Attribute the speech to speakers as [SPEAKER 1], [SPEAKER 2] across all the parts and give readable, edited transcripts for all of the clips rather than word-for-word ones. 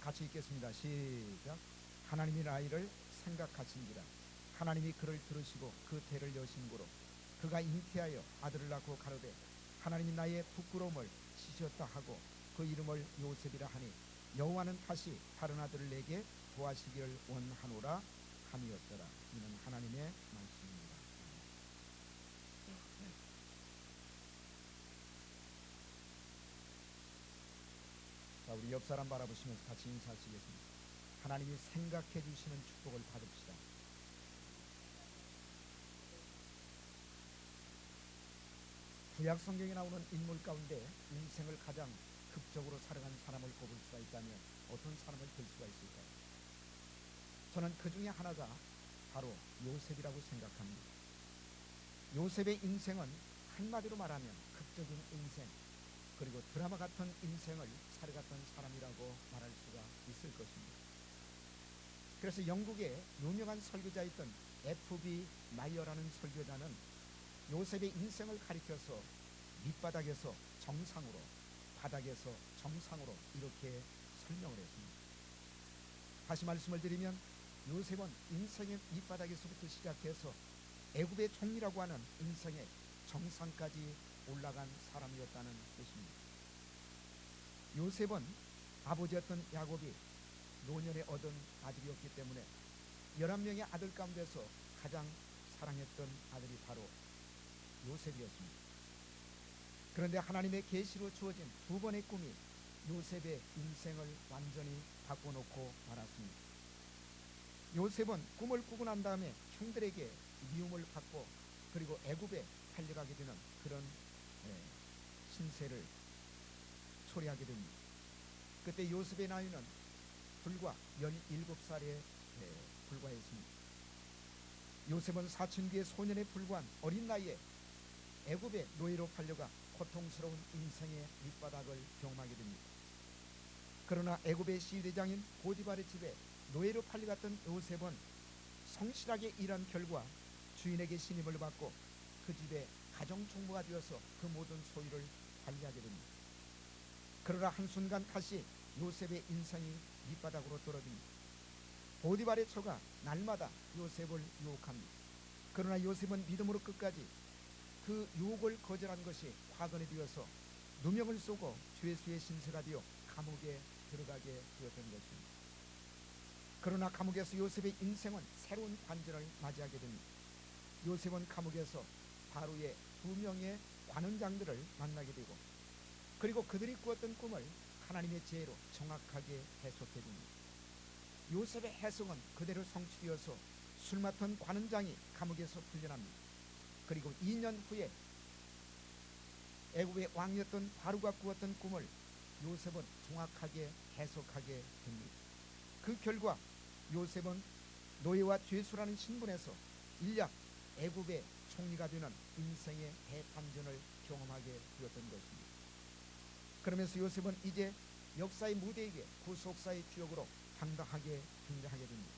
[SPEAKER 1] 같이 읽겠습니다. 시작. 하나님이 나이를 생각하신지라. 하나님이 그를 들으시고 그 태를 여신고로 그가 잉태하여 아들을 낳고 가로되 하나님이 나의 부끄러움을 씻었다 하고 그 이름을 요셉이라 하니 여호와는 다시 다른 아들을 내게 구하시기를 원하노라 함이었더라. 이는 하나님의 말씀입니다. 자, 우리 옆 사람 바라보시면서 같이 인사하시겠습니다. 하나님이 생각해 주시는 축복을 받읍시다. 구약 성경에 나오는 인물 가운데 인생을 가장 극적으로 살아간 사람을 꼽을 수가 있다면 어떤 사람을 들 수가 있을까요? 저는 그 중에 하나가 바로 요셉이라고 생각합니다. 요셉의 인생은 한마디로 말하면 극적인 인생, 그리고 드라마 같은 인생을 살아갔던 사람이라고 말할 수가 있을 것입니다. 그래서 영국의 유명한 설교자였던 F.B. 마이어라는 설교자는 요셉의 인생을 가리켜서 밑바닥에서 정상으로, 바닥에서 정상으로 이렇게 설명을 했습니다. 다시 말씀을 드리면 요셉은 인생의 밑바닥에서부터 시작해서 애굽의 총리라고 하는 인생의 정상까지 올라간 사람이었다는 뜻입니다. 요셉은 아버지였던 야곱이 노년에 얻은 아들이었기 때문에 11명의 아들 가운데서 가장 사랑했던 아들이 바로 요셉이었습니다. 그런데 하나님의 계시로 주어진 두 번의 꿈이 요셉의 인생을 완전히 바꿔놓고 말았습니다. 요셉은 꿈을 꾸고 난 다음에 형들에게 미움을 받고 그리고 애굽에 팔려가게 되는 그런 신세를 초래하게 됩니다. 그때 요셉의 나이는 불과 17살에 불과했습니다. 요셉은 사춘기의 소년에 불과한 어린 나이에 애굽의 노예로 팔려가 고통스러운 인생의 밑바닥을 경험하게 됩니다. 그러나 애굽의 시대장인 보디발의 집에 노예로 팔려갔던 요셉은 성실하게 일한 결과 주인에게 신임을 받고 그 집에 가정총무가 되어서 그 모든 소유를 관리하게 됩니다. 그러나 한순간 다시 요셉의 인생이 밑바닥으로 떨어집니다. 보디발의 처가 날마다 요셉을 유혹합니다. 그러나 요셉은 믿음으로 끝까지 그 유혹을 거절한 것이 화근이 되어서 누명을 쏘고 죄수의 신세가 되어 감옥에 들어가게 되었던 것입니다. 그러나 감옥에서 요셉의 인생은 새로운 반전을 맞이하게 됩니다. 요셉은 감옥에서 바로의 2명의 관원장들을 만나게 되고 그리고 그들이 꾸었던 꿈을 하나님의 지혜로 정확하게 해석해 줍니다. 요셉의 해석은 그대로 성취되어서 술 맡은 관원장이 감옥에서 풀려납니다. 그리고 2년 후에 애굽의 왕이었던 바로가 꾸었던 꿈을 요셉은 정확하게 해석하게 됩니다. 그 결과 요셉은 노예와 죄수라는 신분에서 인력 애굽의 총리가 되는 인생의 대반전을 경험하게 되었던 것입니다. 그러면서 요셉은 이제 역사의 무대에 구속사의 주역으로 당당하게 등장하게 됩니다.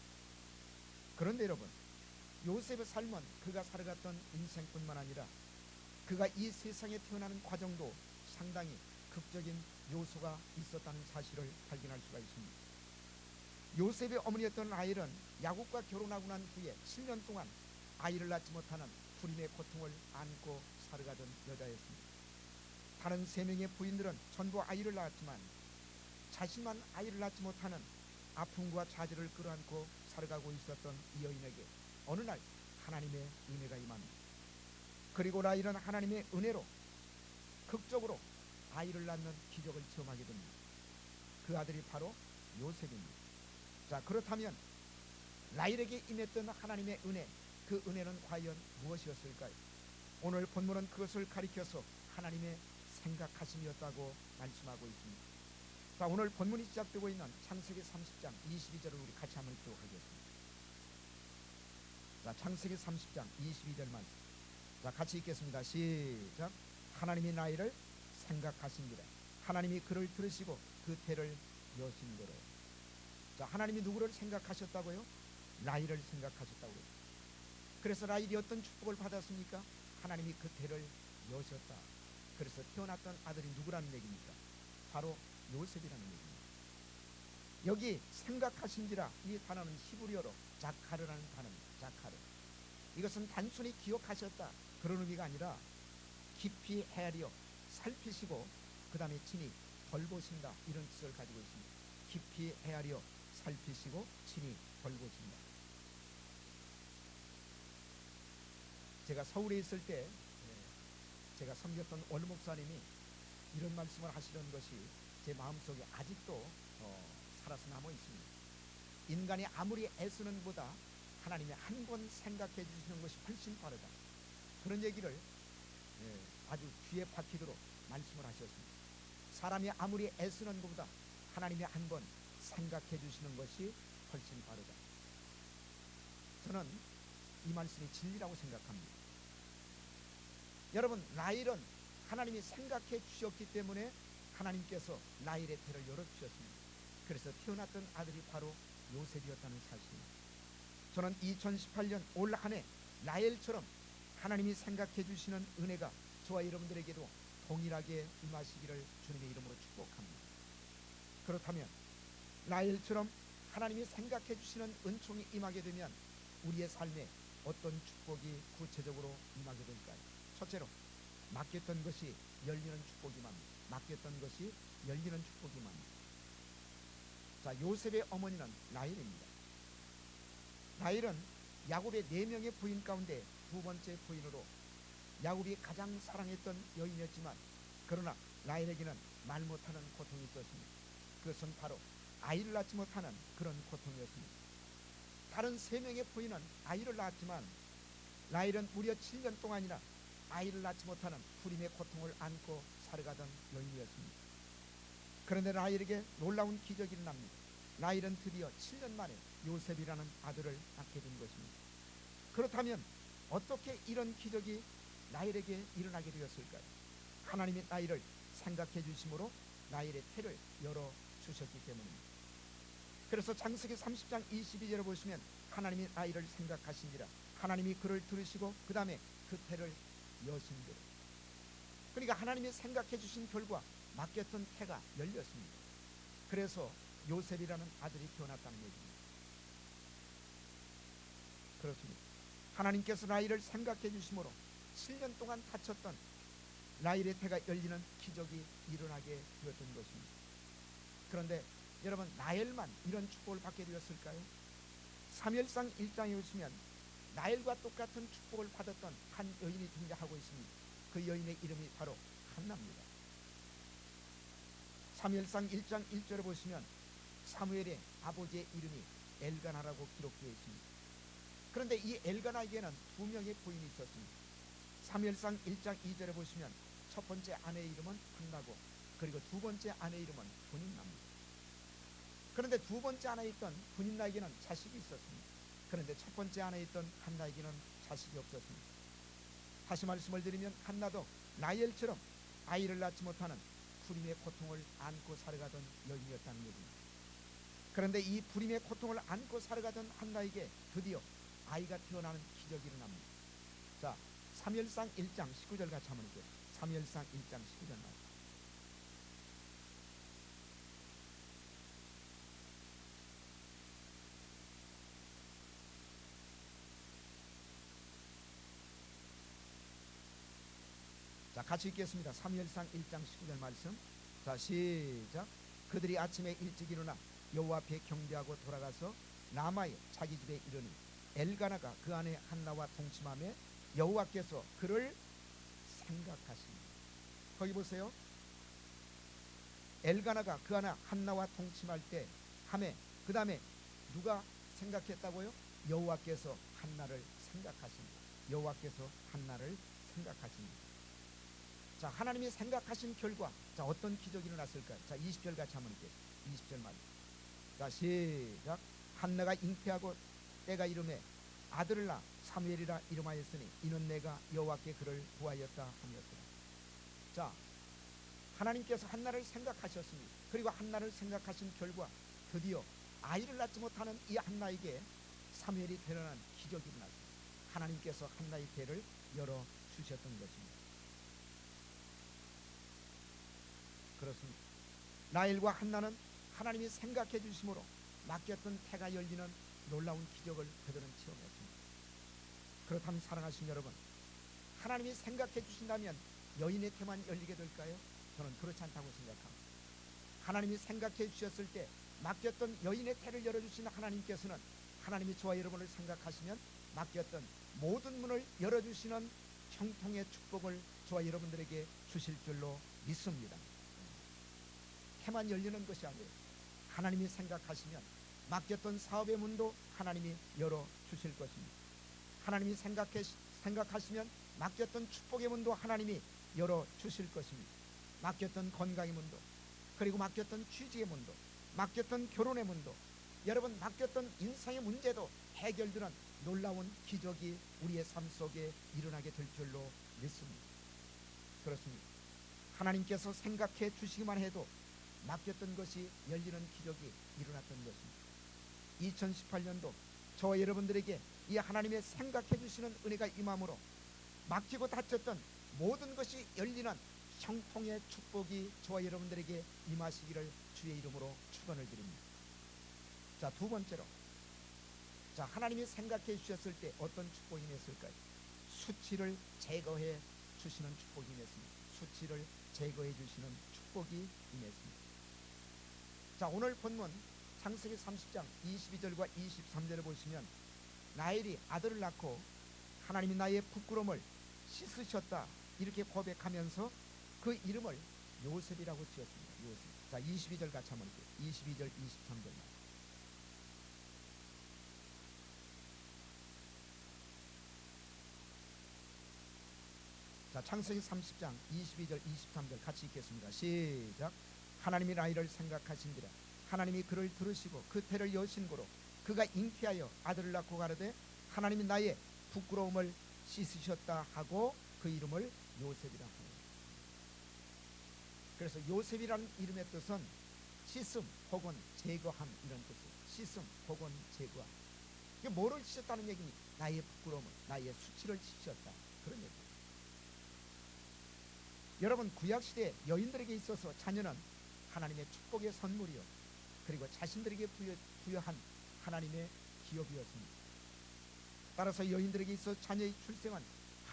[SPEAKER 1] 그런데 여러분, 요셉의 삶은 그가 살아갔던 인생뿐만 아니라 그가 이 세상에 태어나는 과정도 상당히 극적인 요소가 있었다는 사실을 발견할 수가 있습니다. 요셉의 어머니였던 라헬은 야곱과 결혼하고 난 후에 7년 동안 아이를 낳지 못하는 불임의 고통을 안고 살아가던 여자였습니다. 다른 3명의 부인들은 전부 아이를 낳았지만 자신만 아이를 낳지 못하는 아픔과 좌절을 끌어안고 살아가고 있었던 이 여인에게 어느 날 하나님의 은혜가 임합니다. 그리고 라헬은 하나님의 은혜로 극적으로 아이를 낳는 기적을 체험하게 됩니다. 그 아들이 바로 요셉입니다. 자, 그렇다면 라헬에게 임했던 하나님의 은혜, 그 은혜는 과연 무엇이었을까요? 오늘 본문은 그것을 가리켜서 하나님의 생각하심이었다고 말씀하고 있습니다. 자, 오늘 본문이 시작되고 있는 창세기 30장 22절을 우리 같이 한번 읽도록 하겠습니다. 자, 창세기 30장 22절 말씀. 자, 같이 읽겠습니다. 시작. 하나님이 나이를 생각하신지라. 하나님이 그를 들으시고 그 태를 여신거로. 자, 하나님이 누구를 생각하셨다고요? 라헬을 생각하셨다고요. 그래서 라헬이 어떤 축복을 받았습니까? 하나님이 그 태를 여셨다. 그래서 태어났던 아들이 누구라는 얘기입니까? 바로 요셉이라는 얘기입니다. 여기 생각하신지라, 이 단어는 히브리어로 자카르라는 단어입니다. 자카르. 이것은 단순히 기억하셨다 그런 의미가 아니라 깊이 헤아려 살피시고 그 다음에 친히 돌보신다, 이런 뜻을 가지고 있습니다. 깊이 헤아려 살피시고 친히 돌보신다. 제가 서울에 있을 때 제가 섬겼던 원 목사님이 이런 말씀을 하시는 것이 제 마음속에 아직도 살아서 남아 있습니다. 인간이 아무리 애쓰는 것보다 하나님이 한 번 생각해 주시는 것이 훨씬 빠르다, 그런 얘기를 아주 귀에 박히도록 말씀을 하셨습니다. 사람이 아무리 애쓰는 것보다 하나님이 한 번 생각해 주시는 것이 훨씬 빠르다. 저는 이 말씀이 진리라고 생각합니다. 여러분, 라헬은 하나님이 생각해 주셨기 때문에 하나님께서 라헬의 태를 열어주셨습니다. 그래서 태어났던 아들이 바로 요셉이었다는 사실입니다. 저는 2018년 올 한 해 라헬처럼 하나님이 생각해 주시는 은혜가 저와 여러분들에게도 동일하게 임하시기를 주님의 이름으로 축복합니다. 그렇다면 라헬처럼 하나님이 생각해 주시는 은총이 임하게 되면 우리의 삶에 어떤 축복이 구체적으로 임하게 될까요? 첫째로, 맡겼던 것이 열리는 축복이 맙니다. 맡겼던 것이 열리는 축복이 맙니다. 자, 요셉의 어머니는 라헬입니다. 라헬은 야곱의 4명의 부인 가운데 두 번째 부인으로 야곱이 가장 사랑했던 여인이었지만, 그러나 라헬에게는 말 못하는 고통이 있었습니다. 그것은 바로 아이를 낳지 못하는 그런 고통이었습니다. 다른 3명의 부인은 아이를 낳았지만 라헬은 무려 7년 동안이나 아이를 낳지 못하는 불임의 고통을 안고 살아가던 여인이었습니다. 그런데 라헬에게 놀라운 기적이 일어납니다. 라헬은 드디어 7년 만에 요셉이라는 아들을 낳게 된 것입니다. 그렇다면 어떻게 이런 기적이 라헬에게 일어나게 되었을까요? 하나님이 라헬을 생각해 주심으로 라헬의 태를 열어주셨기 때문입니다. 그래서 창세기 30장 22절을 보시면 하나님이 라헬을 생각하신지라, 하나님이 그를 들으시고 그 다음에 그 태를 여신대로. 그러니까 하나님이 생각해 주신 결과 맡겼던 태가 열렸습니다. 그래서 요셉이라는 아들이 태어났다는 얘기입니다. 그렇습니다. 하나님께서 라헬을 생각해 주심으로 7년 동안 다쳤던 라헬의 태가 열리는 기적이 일어나게 되었던 것입니다. 그런데 여러분, 라헬만 이런 축복을 받게 되었을까요? 사무엘상 1장에 보시면 라헬과 똑같은 축복을 받았던 한 여인이 등장하고 있습니다. 그 여인의 이름이 바로 한나입니다. 사무엘상 1장 1절에 보시면 사무엘의 아버지의 이름이 엘가나라고 기록되어 있습니다. 그런데 이 엘가나에게는 2명의 부인이 있었습니다. 사무엘상 1장 2절에 보시면 첫 번째 아내의 이름은 한나고, 그리고 두 번째 아내의 이름은 분인나입니다. 그런데 두 번째 아내에 있던 분인나에게는 자식이 있었습니다. 그런데 첫 번째 아내에 있던 한나에게는 자식이 없었습니다. 다시 말씀을 드리면 한나도 라헬처럼 아이를 낳지 못하는 불임의 고통을 안고 살아가던 여인이었다는 얘기입니다. 그런데 이 불임의 고통을 안고 살아가던 한나에게 드디어 아이가 태어나는 기적이 일어납니다. 자, 사무엘상 1장 19절 같이 한번 읽게요. 사무엘상 1장 19절 말씀. 자, 같이 읽겠습니다. 사무엘상 1장 19절 말씀. 자, 시작. 그들이 아침에 일찍 일어나 여호와 앞에 경배하고 돌아가서 라마에 자기 집에 이르니 엘가나가 그 안에 한나와 동침하며 여호와께서 그를 생각하시니. 거기 보세요. 엘가나가 그 안에 한나와 동침할 때 하매, 그 다음에 누가 생각했다고요? 여호와께서 한나를 생각하십니다. 여호와께서 한나를 생각하십니다. 자, 하나님이 생각하신 결과, 자, 어떤 기적이 일어났을까요? 자, 20절 같이 한번 읽겠습니다. 20절 말씀. 자, 시작. 한나가 잉태하고 때가 이름에 아들을 낳아 사무엘이라 이름하였으니 이는 내가 여호와께 그를 구하였다 하였더라. 자, 하나님께서 한나를 생각하셨습니다. 그리고 한나를 생각하신 결과 드디어 아이를 낳지 못하는 이 한나에게 사무엘이 태어난 기적이 일어났습니다. 하나님께서 한나의 태를 열어주셨던 것입니다. 그렇습니다. 라헬과 한나는 하나님이 생각해 주심으로 맡겼던 태가 열리는 놀라운 기적을 그들은 체험했습니다. 그렇다면 사랑하신 여러분, 하나님이 생각해 주신다면 여인의 태만 열리게 될까요? 저는 그렇지 않다고 생각합니다. 하나님이 생각해 주셨을 때 맡겼던 여인의 태를 열어주신 하나님께서는 하나님이 저와 여러분을 생각하시면 맡겼던 모든 문을 열어주시는 형통의 축복을 저와 여러분들에게 주실 줄로 믿습니다. 태만 열리는 것이 아니에요. 하나님이 생각하시면 맡겼던 사업의 문도 하나님이 열어주실 것입니다. 하나님이 생각하시면 맡겼던 축복의 문도 하나님이 열어주실 것입니다. 맡겼던 건강의 문도, 그리고 맡겼던 취직의 문도, 맡겼던 결혼의 문도, 여러분 맡겼던 인생의 문제도 해결되는 놀라운 기적이 우리의 삶 속에 일어나게 될 줄로 믿습니다. 그렇습니다. 하나님께서 생각해 주시기만 해도 맡겼던 것이 열리는 기적이 일어났던 것입니다. 2018년도 저와 여러분들에게 이 하나님의 생각해 주시는 은혜가 임함으로 막히고 닫혔던 모든 것이 열리는 형통의 축복이 저와 여러분들에게 임하시기를 주의 이름으로 축원을 드립니다. 자, 두 번째로, 자, 하나님이 생각해 주셨을 때 어떤 축복이 임했을까요? 수치를 제거해 주시는 축복이 임했습니다. 수치를 제거해 주시는 축복이 임했습니다. 자, 오늘 본문 창세기 30장 22절과 23절을 보시면 라헬이 아들을 낳고 하나님이 나의 부끄러움을 씻으셨다 이렇게 고백하면서 그 이름을 요셉이라고 지었습니다. 요셉. 자, 22절 같이 한번 볼게요. 22절 23절. 자, 창세기 30장 22절 23절 같이 읽겠습니다. 시작. 하나님이 라헬을 생각하신지라 하나님이 그를 들으시고 그 태를 여신 고로 그가 잉태하여 아들을 낳고 가로되 하나님이 나의 부끄러움을 씻으셨다 하고 그 이름을 요셉이라 하니. 그래서 요셉이라는 이름의 뜻은 씻음 혹은 제거함 이런 뜻이에요. 씻음 혹은 제거함. 이게 뭐를 씻었다는 얘기입니까? 나의 부끄러움을, 나의 수치를 씻으셨다 그런 얘기예요. 여러분, 구약시대 여인들에게 있어서 자녀는 하나님의 축복의 선물이요, 그리고 자신들에게 부여한 하나님의 기업이었습니다. 따라서 여인들에게 있어 자녀의 출생은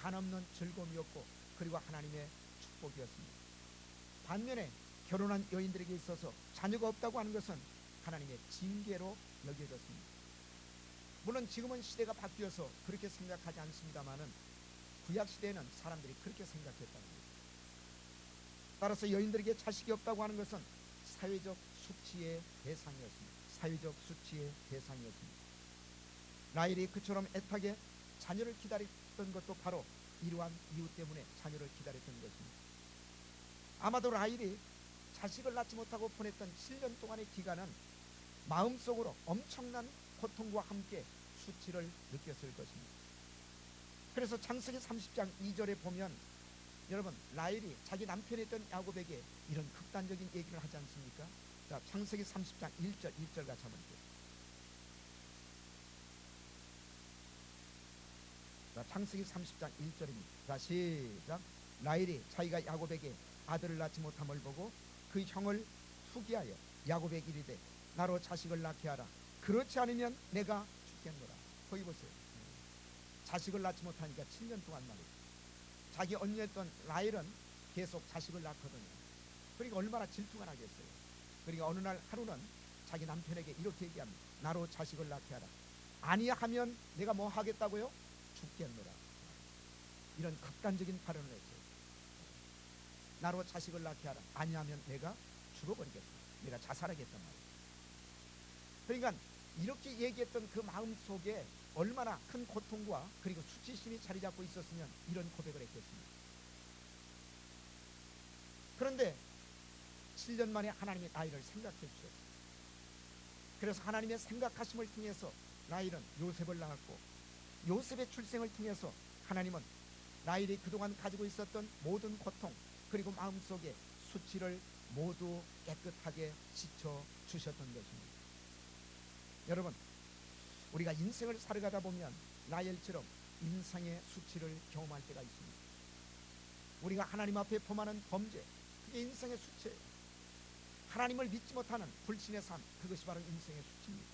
[SPEAKER 1] 한없는 즐거움이었고 그리고 하나님의 축복이었습니다. 반면에 결혼한 여인들에게 있어서 자녀가 없다고 하는 것은 하나님의 징계로 여겨졌습니다. 물론 지금은 시대가 바뀌어서 그렇게 생각하지 않습니다만은 구약시대에는 사람들이 그렇게 생각했다는 거예요. 따라서 여인들에게 자식이 없다고 하는 것은 사회적 수치의 대상이었습니다. 사회적 수치의 대상이었습니다. 라헬이 그처럼 애타게 자녀를 기다렸던 것도 바로 이러한 이유 때문에 자녀를 기다렸던 것입니다. 아마도 라헬이 자식을 낳지 못하고 보냈던 7년 동안의 기간은 마음속으로 엄청난 고통과 함께 수치를 느꼈을 것입니다. 그래서 창세기 30장 2절에 보면 여러분, 라헬이 자기 남편이었던 야곱에게 이런 극단적인 얘기를 하지 않습니까? 자, 창세기 30장 1절 같이 한번 볼게요. 자, 창세기 30장 1절입니다. 자, 시작. 라헬이 자기가 야곱에게 아들을 낳지 못함을 보고 그 형을 투기하여 야곱에게 이르되 나로 자식을 낳게 하라. 그렇지 않으면 내가 죽겠노라. 거기 보세요. 자식을 낳지 못하니까 7년 동안 말이에요. 자기 언니였던 라헬은 계속 자식을 낳거든요. 그러니까 얼마나 질투가 나겠어요. 그러니까 어느 날 하루는 자기 남편에게 이렇게 얘기합니다. 나로 자식을 낳게 하라. 아니하면 내가 뭐 하겠다고요? 죽겠노라. 이런 극단적인 발언을 했어요. 나로 자식을 낳게 하라. 아니하면 내가 죽어버리겠다. 내가 자살하겠단 말이에요. 그러니까 이렇게 얘기했던 그 마음 속에 얼마나 큰 고통과 그리고 수치심이 자리 잡고 있었으면 이런 고백을 했겠습니까? 그런데 7년 만에 하나님이 라헬을 생각해 주셨어요. 그래서 하나님의 생각하심을 통해서 라헬은 요셉을 낳았고, 요셉의 출생을 통해서 하나님은 라헬이 그동안 가지고 있었던 모든 고통 그리고 마음속에 수치를 모두 깨끗하게 씻어 주셨던 것입니다. 여러분, 우리가 인생을 살아가다 보면 라헬처럼 인생의 수치를 경험할 때가 있습니다. 우리가 하나님 앞에 범하는 범죄, 그게 인생의 수치예요. 하나님을 믿지 못하는 불신의 삶, 그것이 바로 인생의 수치입니다.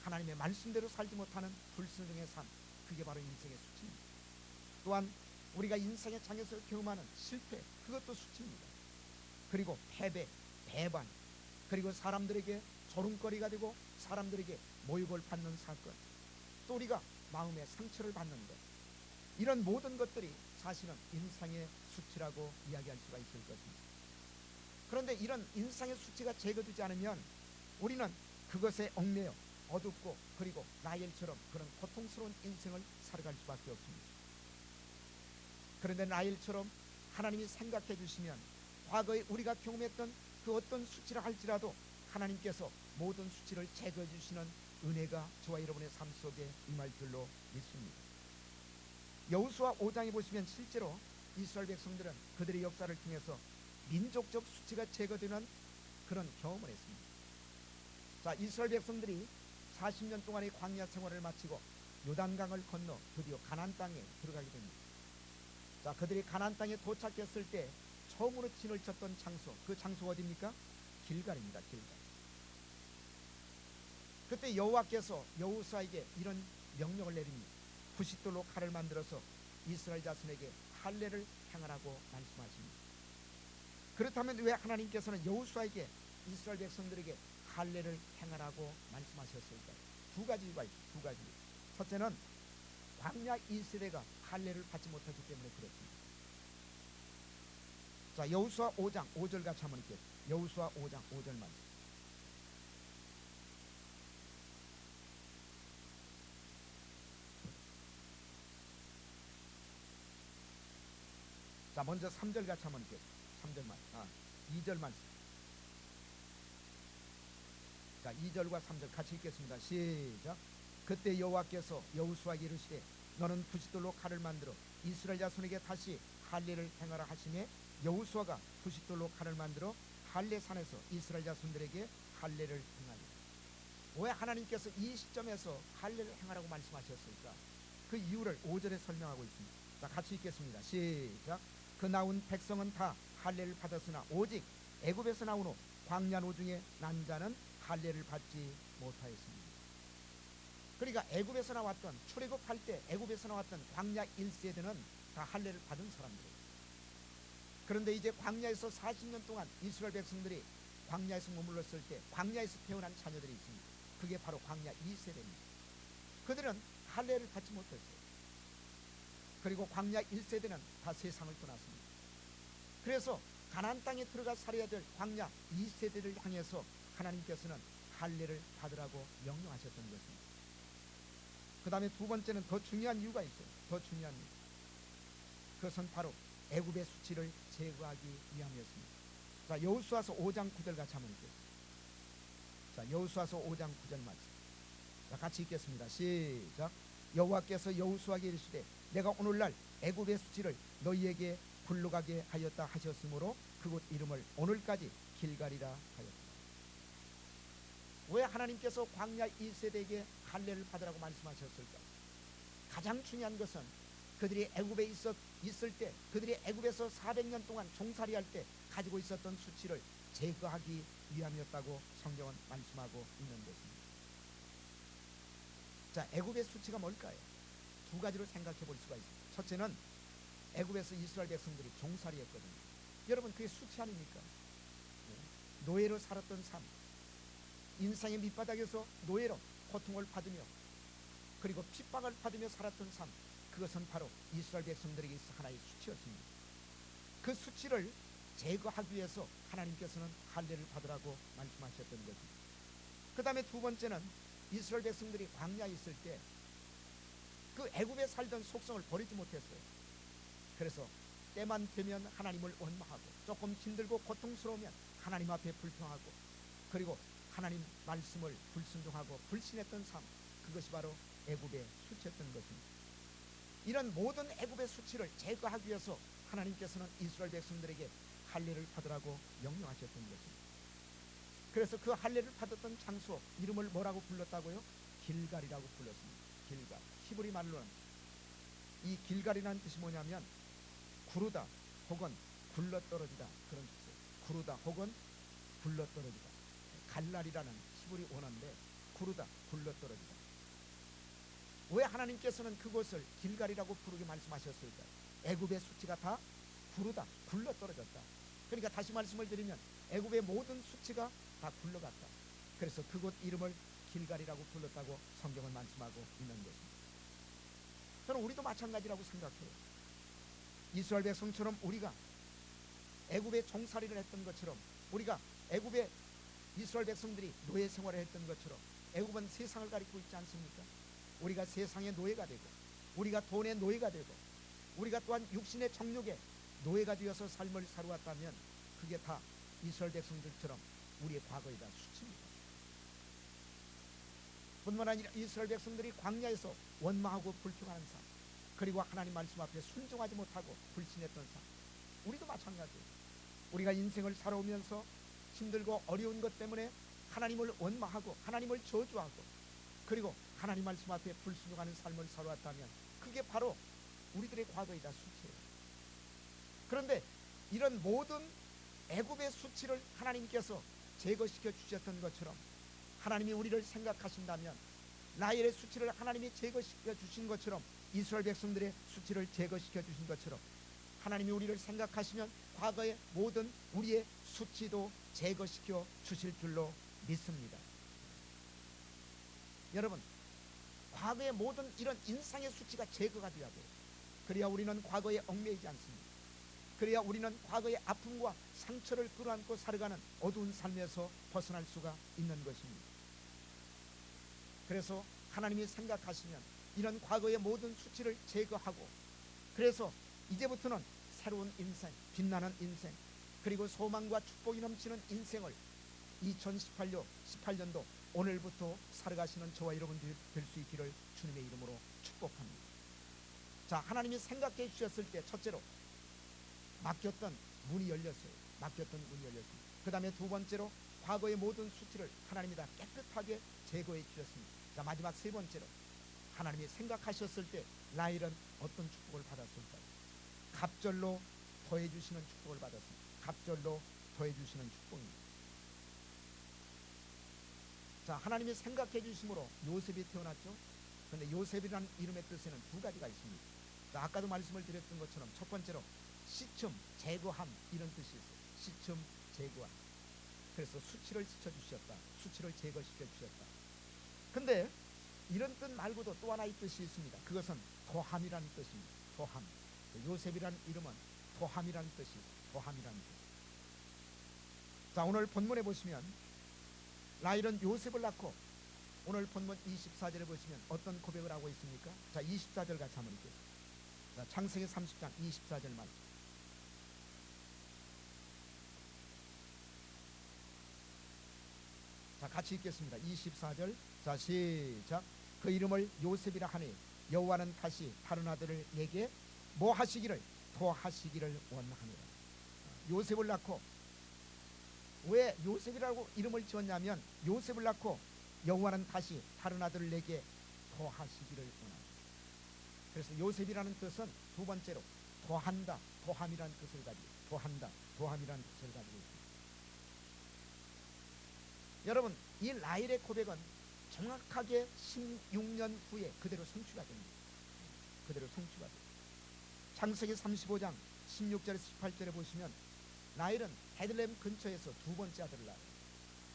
[SPEAKER 1] 하나님의 말씀대로 살지 못하는 불순종의 삶, 그게 바로 인생의 수치입니다. 또한 우리가 인생의 장에서 경험하는 실패, 그것도 수치입니다. 그리고 패배, 배반, 그리고 사람들에게 조롱거리가 되고 사람들에게 모욕을 받는 사건, 또 우리가 마음의 상처를 받는 것, 이런 모든 것들이 사실은 인생의 수치라고 이야기할 수가 있을 것입니다. 그런데 이런 인생의 수치가 제거되지 않으면 우리는 그것에 얽매여 어둡고 그리고 라헬처럼 그런 고통스러운 인생을 살아갈 수밖에 없습니다. 그런데 라헬처럼 하나님이 생각해 주시면 과거에 우리가 경험했던 그 어떤 수치라 할지라도 하나님께서 모든 수치를 제거해 주시는 은혜가 저와 여러분의 삶 속에 임할 줄로 믿습니다. 여호수아 5장에 보시면 실제로 이스라엘 백성들은 그들의 역사를 통해서 민족적 수치가 제거되는 그런 경험을 했습니다. 자, 이스라엘 백성들이 40년 동안의 광야 생활을 마치고 요단강을 건너 드디어 가나안 땅에 들어가게 됩니다. 자, 그들이 가나안 땅에 도착했을 때 처음으로 진을 쳤던 장소, 그 장소가 어디입니까? 길갈입니다. 길갈. 그때 여호와께서 여호수아에게 이런 명령을 내립니다. 부싯돌로 칼을 만들어서 이스라엘 자손에게 할례를 행하라고 말씀하십니다. 그렇다면 왜 하나님께서는 여호수아에게 이스라엘 백성들에게 할례를 행하라고 말씀하셨을까요? 두 가지 이유가 있습니다. 두 가지. 첫째는 광야 1세대가 할례를 받지 못하기 때문에 그렇습니다. 자, 여호수아 5장 5절 같이 한번 읽겠습니다. 여호수아 5장 5절 말씀. 자, 먼저 3절 같이 한번 읽겠습니다. 3절 말씀. 2절 말씀. 자, 2절과 3절 같이 읽겠습니다. 시작. 그때 여호와께서 여호수아에게 이르시되 너는 부싯돌로 칼을 만들어 이스라엘 자손에게 다시 할례를 행하라 하시매 여호수아가 부싯돌로 칼을 만들어 할례산에서 이스라엘 자손들에게 할례를 행하리라. 왜 하나님께서 이 시점에서 할례를 행하라고 말씀하셨을까? 그 이유를 5절에 설명하고 있습니다. 자, 같이 읽겠습니다. 시작. 그 나온 백성은 다 할례를 받았으나 오직 애굽에서 나온 후 광야 노중에 난 자는 할례를 받지 못하였습니다. 그러니까 애굽에서 나왔던 출애굽할 때 애굽에서 나왔던 광야 1세대는 다 할례를 받은 사람들이에요. 그런데 이제 광야에서 40년 동안 이스라엘 백성들이 광야에서 머물렀을 때 광야에서 태어난 자녀들이 있습니다. 그게 바로 광야 2세대입니다. 그들은 할례를 받지 못했어요. 그리고 광야 1세대는 다 세상을 떠났습니다. 그래서 가나안 땅에 들어가 살아야 될 광야 2세대를 향해서 하나님께서는 할례를 받으라고 명령하셨던 것입니다. 그 다음에 두 번째는 더 중요한 이유가 있어요. 더 중요한 이유. 그것은 바로 애굽의 수치를 제거하기 위함이었습니다. 자, 여호수아서 5장 9절 같이 한번 읽겠습니다. 자, 여호수아서 5장 9절 말씀. 자, 같이 읽겠습니다. 시작. 여호와께서 여호수아에게 이르시되 내가 오늘날 애굽의 수치를 너희에게 굴러가게 하였다 하셨으므로 그곳 이름을 오늘까지 길갈이라 하였다. 왜 하나님께서 광야 1세대에게 할례를 받으라고 말씀하셨을까? 가장 중요한 것은 그들이 애굽에 있을 때, 그들이 애굽에서 400년 동안 종살이할 때 가지고 있었던 수치를 제거하기 위함이었다고 성경은 말씀하고 있는 것입니다. 자, 애굽의 수치가 뭘까요? 두 가지로 생각해 볼 수가 있습니다. 첫째는 애굽에서 이스라엘 백성들이 종살이했거든요. 여러분, 그게 수치 아닙니까? 노예로 살았던 삶, 인생의 밑바닥에서 노예로 고통을 받으며 그리고 핍박을 받으며 살았던 삶, 그것은 바로 이스라엘 백성들에게 있어 하나의 수치였습니다. 그 수치를 제거하기 위해서 하나님께서는 할례를 받으라고 말씀하셨던 것입니다. 그 다음에 두 번째는 이스라엘 백성들이 광야에 있을 때 그 애굽에 살던 속성을 버리지 못했어요. 그래서 때만 되면 하나님을 원망하고 조금 힘들고 고통스러우면 하나님 앞에 불평하고 그리고 하나님 말씀을 불순종하고 불신했던 삶, 그것이 바로 애굽의 수치였던 것입니다. 이런 모든 애굽의 수치를 제거하기 위해서 하나님께서는 이스라엘 백성들에게 할례를 받으라고 명령하셨던 것입니다. 그래서 그 할례를 받았던 장소 이름을 뭐라고 불렀다고요? 길갈이라고 불렀습니다. 길갈. 히브리 말로는 이 길갈이라는 뜻이 뭐냐면 구르다 혹은 굴러떨어지다, 그런 뜻이에요. 구르다 혹은 굴러떨어지다. 갈날이라는 히브리 원어인데 구르다, 굴러떨어지다. 왜 하나님께서는 그곳을 길갈이라고 부르게 말씀하셨을까요? 애굽의 수치가 다 구르다, 굴러떨어졌다. 그러니까 다시 말씀을 드리면 애굽의 모든 수치가 다 굴러갔다. 그래서 그곳 이름을 길갈이라고 불렀다고 성경은 말씀하고 있는 것입니다. 저는 우리도 마찬가지라고 생각해요. 이스라엘 백성처럼 우리가 애굽의 종살이를 했던 것처럼, 우리가 애굽의 이스라엘 백성들이 노예 생활을 했던 것처럼, 애굽은 세상을 가리키고 있지 않습니까? 우리가 세상의 노예가 되고, 우리가 돈의 노예가 되고, 우리가 또한 육신의 정욕에 노예가 되어서 삶을 살아왔다면 그게 다 이스라엘 백성들처럼 우리의 과거이다, 수치입니다. 뿐만 아니라 이스라엘 백성들이 광야에서 원망하고 불평하는 삶, 그리고 하나님 말씀 앞에 순종하지 못하고 불신했던 삶, 우리도 마찬가지예요. 우리가 인생을 살아오면서 힘들고 어려운 것 때문에 하나님을 원망하고 하나님을 저주하고 그리고 하나님 말씀 앞에 불순종하는 삶을 살아왔다면 그게 바로 우리들의 과거이다, 수치예요. 그런데 이런 모든 애굽의 수치를 하나님께서 제거시켜 주셨던 것처럼 하나님이 우리를 생각하신다면 라헬의 수치를 하나님이 제거시켜 주신 것처럼, 이스라엘 백성들의 수치를 제거시켜 주신 것처럼 하나님이 우리를 생각하시면 과거의 모든 우리의 수치도 제거시켜 주실 줄로 믿습니다. 여러분, 과거의 모든 이런 인상의 수치가 제거가 되어야 돼요. 그래야 우리는 과거에 얽매이지 않습니다. 그래야 우리는 과거의 아픔과 상처를 끌어안고 살아가는 어두운 삶에서 벗어날 수가 있는 것입니다. 그래서 하나님이 생각하시면 이런 과거의 모든 수치를 제거하고, 그래서 이제부터는 새로운 인생, 빛나는 인생, 그리고 소망과 축복이 넘치는 인생을 2018년도 오늘부터 살아가시는 저와 여러분들이 될 수 있기를 주님의 이름으로 축복합니다. 자, 하나님이 생각해 주셨을 때 첫째로 막혔던 문이 열렸어요. 막혔던 문이 열렸습니다. 그 다음에 두 번째로 과거의 모든 수치를 하나님이 다 깨끗하게 제거해 주셨습니다. 자, 마지막 세 번째로 하나님이 생각하셨을 때 라헬은 어떤 축복을 받았을까요? 갑절로 더해 주시는 축복을 받았습니다. 갑절로 더해 주시는 축복입니다. 자, 하나님이 생각해 주심으로 요셉이 태어났죠. 그런데 요셉이라는 이름의 뜻에는 두 가지가 있습니다. 자, 아까도 말씀을 드렸던 것처럼 첫 번째로 시춤, 제거함, 이런 뜻이 있어요. 시춤, 제거함. 그래서 수치를 씻어주셨다, 수치를 제거시켜 주셨다. 근데 이런 뜻 말고도 또 하나의 뜻이 있습니다. 그것은 도함이라는 뜻입니다. 도함. 요셉이라는 이름은 도함이라는 뜻이, 도함이라는 뜻. 자, 오늘 본문에 보시면 라헬은 요셉을 낳고, 오늘 본문 24절에 보시면 어떤 고백을 하고 있습니까? 자, 24절 같이 한번 읽겠습니다. 자, 창세기 30장 24절 말씀. 자, 같이 읽겠습니다. 24절. 자, 시작. 그 이름을 요셉이라 하니 여호와는 다시 다른 아들을 내게 뭐 하시기를? 도하시기를 원하니라. 요셉을 낳고, 왜 요셉이라고 이름을 지었냐면 요셉을 낳고 여호와는 다시 다른 아들을 내게 도하시기를 원합니다. 그래서 요셉이라는 뜻은 두 번째로 도한다, 도함이라는 뜻을 가지고, 도한다, 도함이라는 뜻을 가지고 있습니다. 여러분, 이 라헬의 고백은 정확하게 16년 후에 그대로 성취가 됩니다. 그대로 성취가 됩니다. 창세기 35장 16절에서 18절에 보시면 라헬은 베들레헴 근처에서 두 번째 아들을 낳아요.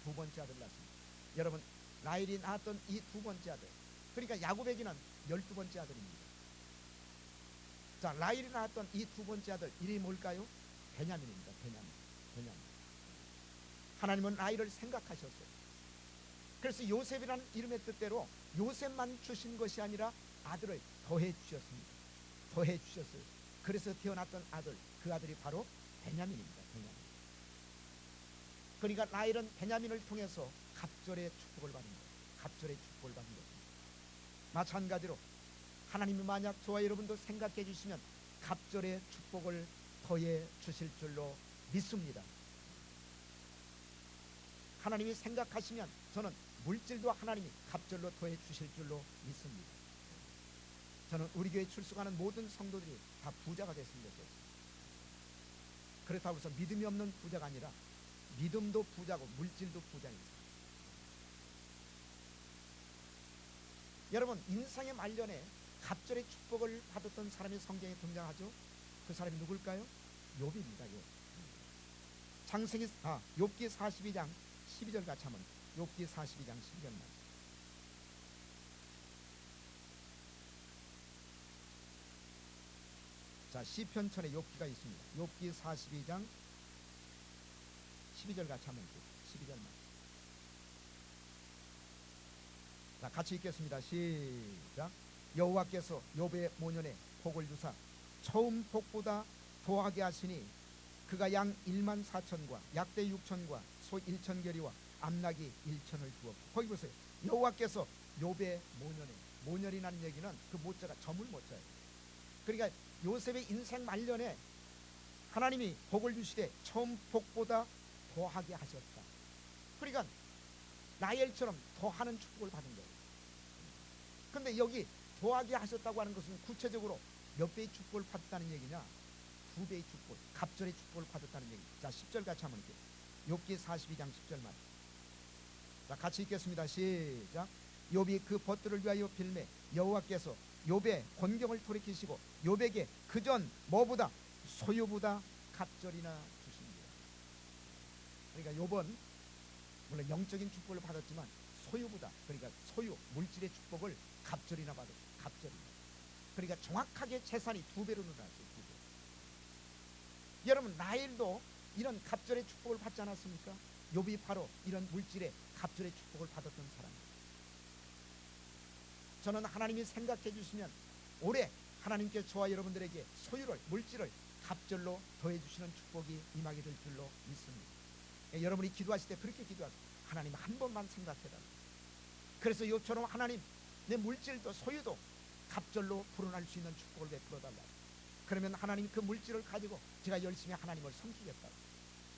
[SPEAKER 1] 두 번째 아들을 낳습니다. 여러분, 라헬이 낳았던 이 두 번째 아들, 그러니까 야곱에게는 12번째 아들입니다. 자, 라헬이 낳았던 이 두 번째 아들 이름이 뭘까요? 베냐민입니다. 베냐민. 하나님은 라헬을 생각하셨어요. 그래서 요셉이라는 이름의 뜻대로 요셉만 주신 것이 아니라 아들을 더해 주셨습니다. 더해 주셨어요. 그래서 태어났던 아들, 그 아들이 바로 베냐민입니다. 베냐민. 그러니까 라헬은 베냐민을 통해서 갑절의 축복을 받은 거예요. 갑절의 축복을 받은 것입니다. 마찬가지로 하나님이 만약 저와 여러분도 생각해 주시면 갑절의 축복을 더해 주실 줄로 믿습니다. 하나님이 생각하시면 저는 물질도 하나님이 갑절로 더해 주실 줄로 믿습니다. 저는 우리 교회 출석하는 모든 성도들이 다 부자가 됐으면 좋겠습니다. 그렇다고 해서 믿음이 없는 부자가 아니라 믿음도 부자고 물질도 부자인 사람. 여러분, 인생의 말년에 갑절의 축복을 받았던 사람이 성경에 등장하죠. 그 사람이 누굴까요? 욥입니다. 욥. 욥기 42장 12절 같이 한번, 욥기 42장 12절만. 자, 시편천에 욥기가 있습니다. 욥기 42장 12절 같이 한번, 12절만. 자, 같이 읽겠습니다. 시작. 여호와께서 욥의 모년에 복을 주사 처음 복보다 더하게 하시니 그가 양 1만 4천과 약대 6천과 소 1천결이와 암나기 1천을 주었고. 거기 보세요. 여호와께서 욥의 모년에, 모년이라는 얘기는 그 모자가 점을 모자예요. 그러니까 요셉의 인생 말년에 하나님이 복을 주시되 처음 복보다 더하게 하셨다. 그러니까 라헬처럼 더하는 축복을 받은 거예요. 그런데 여기 더하게 하셨다고 하는 것은 구체적으로 몇 배의 축복을 받았다는 얘기냐? 2배의 축복, 갑절의 축복을 받았다는 얘기. 자, 10절 같이 한번 읽게요. 욥기 42장 10절만. 자, 같이 읽겠습니다. 시작. 욥이 그 벗들을 위하여 빌매 여호와께서 욥의 곤경을 돌이키시고 욥에게 그전 뭐보다 소유보다 갑절이나 주십니다. 그러니까 욥은 물론 영적인 축복을 받았지만 소유보다, 그러니까 소유, 물질의 축복을 갑절이나 받았어요. 갑절이. 그러니까 정확하게 재산이 2배로 늘어났어요. 2배. 여러분, 라헬도 이런 갑절의 축복을 받지 않았습니까? 욥이 바로 이런 물질의 갑절의 축복을 받았던 사람입니다. 저는 하나님이 생각해 주시면 올해 하나님께 저와 여러분들에게 소유를, 물질을 갑절로 더해 주시는 축복이 임하게 될 줄로 믿습니다. 여러분이 기도하실 때 그렇게 기도하세요. 하나님, 한 번만 생각해달라. 그래서 욥처럼 하나님, 내 물질도 소유도 갑절로 불어날 수 있는 축복을 베풀어달라. 그러면 하나님 그 물질을 가지고 제가 열심히 하나님을 섬기겠다고,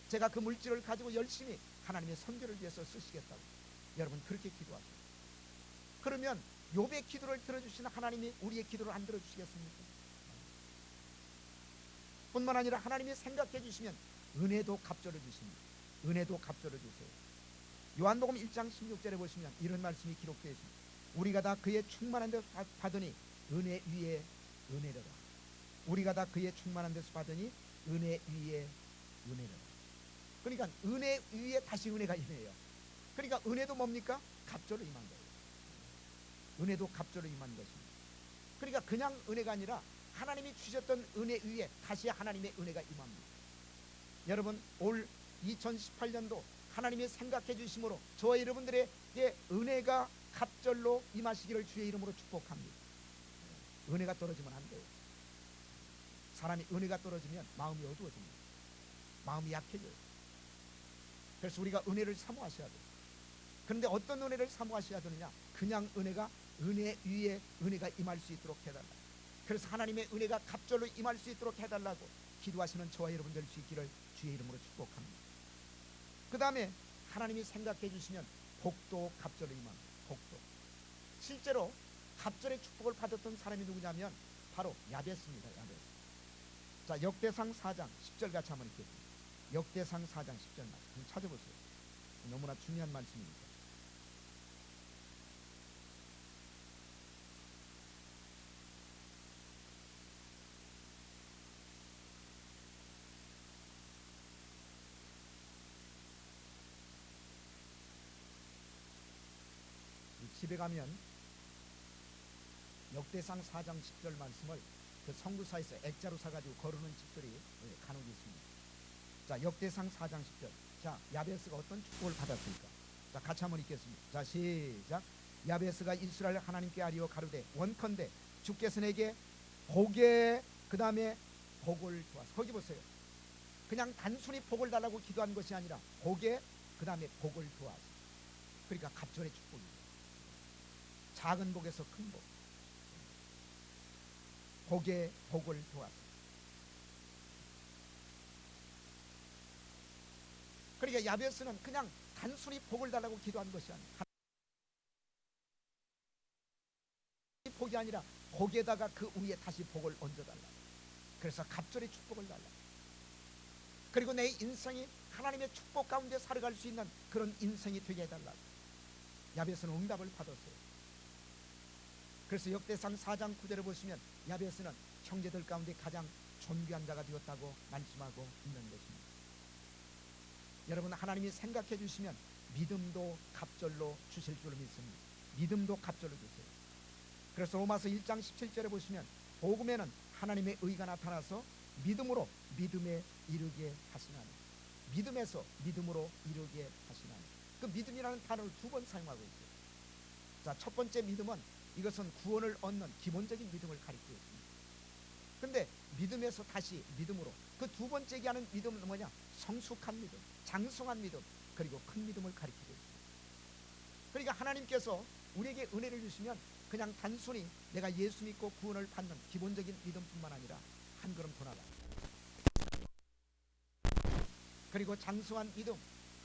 [SPEAKER 1] 제가 그 물질을 가지고 열심히 하나님의 선교를 위해서 쓰시겠다고. 여러분, 그렇게 기도하세요. 그러면 욥의 기도를 들어주시는 하나님이 우리의 기도를 안 들어주시겠습니까? 뿐만 아니라 하나님이 생각해 주시면 은혜도 갑절을 주십니다. 은혜도 갑절을 주세요. 요한복음 1장 16절에 보시면 이런 말씀이 기록되어 있습니다. 우리가 다 그의 충만한 데서 받으니 은혜 위에 은혜로라. 우리가 다 그의 충만한 데서 받으니 은혜 위에 은혜로라. 그러니까 은혜 위에 다시 은혜가 임해요. 그러니까 은혜도 뭡니까? 갑절로 임한 거예요. 은혜도 갑절로 임한 것입니다. 그러니까 그냥 은혜가 아니라 하나님이 주셨던 은혜 위에 다시 하나님의 은혜가 임합니다. 여러분, 올 2018년도 하나님이 생각해 주심으로 저와 여러분들에게 은혜가 갑절로 임하시기를 주의 이름으로 축복합니다. 은혜가 떨어지면 안 돼요. 사람이 은혜가 떨어지면 마음이 어두워집니다. 마음이 약해져요. 그래서 우리가 은혜를 사모하셔야 돼요. 그런데 어떤 은혜를 사모하셔야 되느냐? 그냥 은혜가 은혜 위에 은혜가 임할 수 있도록 해달라. 그래서 하나님의 은혜가 갑절로 임할 수 있도록 해달라고 기도하시는 저와 여러분 될 수 있기를 주의 이름으로 축복합니다. 그 다음에 하나님이 생각해 주시면 복도 갑절로 임합니다. 복도. 실제로 갑절의 축복을 받았던 사람이 누구냐면 바로 야베스입니다. 야베스. 자, 역대상 4장 10절 같이 한번 읽겠습니다. 역대상 4장 10절 말씀 찾아보세요. 너무나 중요한 말씀입니다. 집에 가면 역대상 4장 10절 말씀을 그 성구사에서 액자로 사가지고 거르는 집들이 간혹 있습니다. 자, 역대상 4장 10절. 자, 야베스가 어떤 축복을 받았습니까? 자, 같이 한번 읽겠습니다. 자, 시작. 야베스가 이스라엘 하나님께 아리오 가로되 원컨대 주께서 내게 복에 그 다음에 복을 주하사. 거기 보세요. 그냥 단순히 복을 달라고 기도한 것이 아니라 복에 그 다음에 복을 주하사. 그러니까 갑절의 축복입니다. 작은 복에서 큰 복. 복에 복을 주하사. 그러니까 야베스는 그냥 단순히 복을 달라고 기도한 것이 아니라 복이 아니라 복에다가 그 위에 다시 복을 얹어달라. 그래서 갑절의 축복을 달라. 그리고 내 인생이 하나님의 축복 가운데 살아갈 수 있는 그런 인생이 되게 해달라고 야베스는 응답을 받았어요. 그래서 역대상 4장 9절을 보시면 야베스는 형제들 가운데 가장 존귀한 자가 되었다고 말씀하고 있는 것입니다. 여러분, 하나님이 생각해 주시면 믿음도 갑절로 주실 줄 믿습니다. 믿음도 갑절로 주세요. 그래서 로마서 1장 17절에 보시면 복음에는 하나님의 의가 나타나서 믿음으로 믿음에 이르게 하시나니, 믿음에서 믿음으로 이르게 하시나니, 그 믿음이라는 단어를 2번 사용하고 있어요. 자, 첫 번째 믿음은 이것은 구원을 얻는 기본적인 믿음을 가리키고 있습니다. 근데 믿음에서 다시 믿음으로, 그 2번째 얘기하는 믿음은 뭐냐? 성숙한 믿음, 장성한 믿음, 그리고 큰 믿음을 가리키고 있습니다. 그러니까 하나님께서 우리에게 은혜를 주시면 그냥 단순히 내가 예수 믿고 구원을 받는 기본적인 믿음뿐만 아니라 한 걸음 더 나아가요. 그리고 장성한 믿음,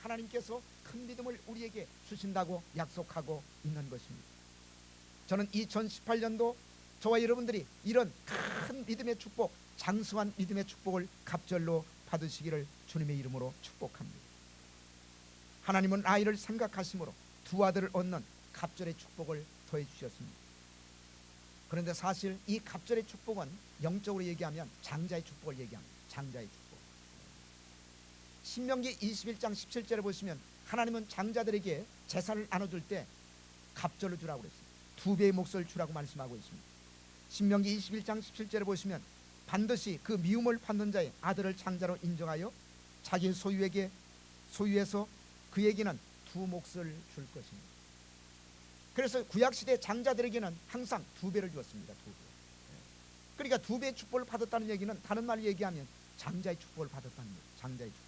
[SPEAKER 1] 하나님께서 큰 믿음을 우리에게 주신다고 약속하고 있는 것입니다. 저는 2018년도 저와 여러분들이 이런 큰 믿음의 축복, 장성한 믿음의 축복을 갑절로 받으시기를 주님의 이름으로 축복합니다. 하나님은 아이를 생각하심으로 2 아들을 얻는 갑절의 축복을 더해 주셨습니다. 그런데 사실 이 갑절의 축복은 영적으로 얘기하면 장자의 축복을 얘기합니다. 장자의 축복. 신명기 21장 17절에 보시면 하나님은 장자들에게 재산을 나눠줄 때 갑절로 주라고 그랬습니다. 2배의 몫을 주라고 말씀하고 있습니다. 신명기 21장 17절에 보시면 반드시 그 미움을 받는 자의 아들을 장자로 인정하여 자기 소유에서 그에게는 2 몫을 줄 것입니다. 그래서 구약시대 장자들에게는 항상 2배를 주었습니다. 2배. 그러니까 2배의 축복을 받았다는 얘기는 다른 말로 얘기하면 장자의 축복을 받았다는 거예요. 장자의 축복.